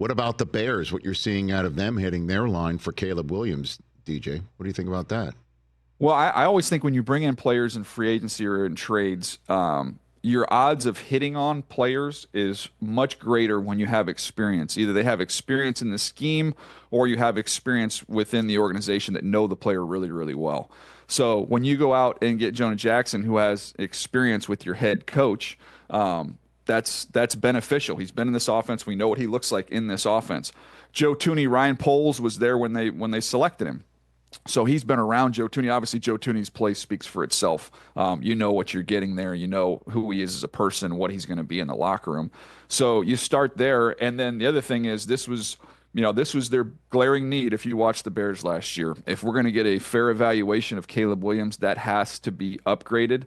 What about the Bears? What you're seeing out of them hitting their line for Caleb Williams, DJ? What do you think about that? Well, I always think when you bring in players in free agency or in trades, your odds of hitting on players is much greater when you have experience. Either they have experience in the scheme or you have experience within the organization that know the player really, really well. So when you go out and get Jonah Jackson, who has experience with your head coach, that's beneficial. He's been in this offense. We know what he looks like in this offense. Joe Thuney, Ryan Poles was there when they selected him. So he's been around Joe Thuney. Obviously, Joe Thuney's play speaks for itself. You know what you're getting there. You know who he is as a person, what he's going to be in the locker room. So you start there. And then the other thing is this was their glaring need if you watched the Bears last year. If we're going to get a fair evaluation of Caleb Williams, that has to be upgraded.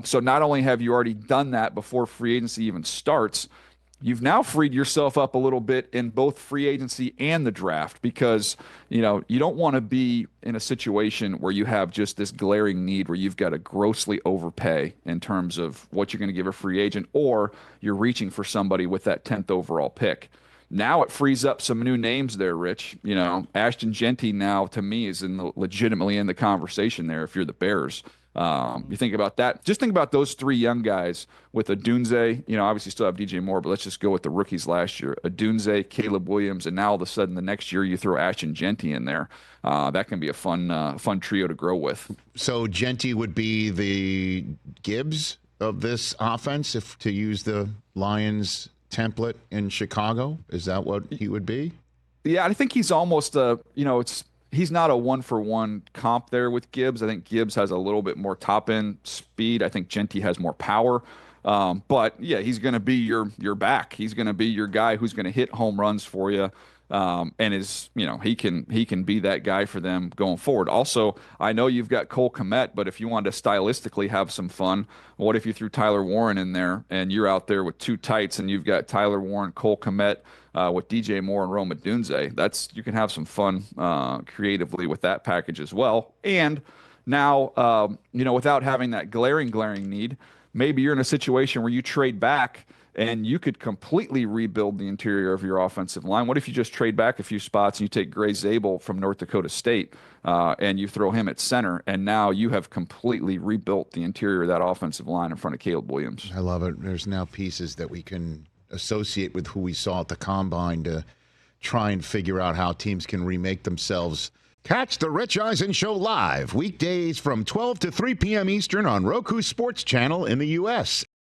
So not only have you already done that before free agency even starts, you've now freed yourself up a little bit in both free agency and the draft because, you don't want to be in a situation where you have just this glaring need where you've got to grossly overpay in terms of what you're going to give a free agent, or you're reaching for somebody with that 10th overall pick. Now it frees up some new names there, Rich. Ashton Jeanty now, to me, is legitimately in the conversation there if you're the Bears. You think about that. Just think about those three young guys with Odunze. Obviously still have DJ Moore, but let's just go with the rookies last year. Odunze, Caleb Williams, and now all of a sudden the next year you throw Ashton Jeanty in there. That can be a fun trio to grow with. So Jeanty would be the Gibbs of this offense, if to use the Lions template in Chicago. Is that what he would be? Yeah, I think he's almost he's not a one-for-one comp there with Gibbs. I think Gibbs has a little bit more top-end speed. I think Jeanty has more power. But, yeah, he's going to be your back. He's going to be your guy who's going to hit home runs for you. And he can be that guy for them going forward. Also, I know you've got Cole Kmet, but if you wanted to stylistically have some fun, what if you threw Tyler Warren in there and you're out there with two tights and you've got Tyler Warren, Cole Kmet, with DJ Moore and Rome Odunze? You can have some fun creatively with that package as well. And now, without having that glaring need, maybe you're in a situation where you trade back and you could completely rebuild the interior of your offensive line. What if you just trade back a few spots and you take Gray Zabel from North Dakota State and you throw him at center, and now you have completely rebuilt the interior of that offensive line in front of Caleb Williams? I love it. There's now pieces that we can associate with who we saw at the Combine to try and figure out how teams can remake themselves. Catch the Rich Eisen Show live weekdays from 12 to 3 p.m. Eastern on Roku Sports Channel in the U.S.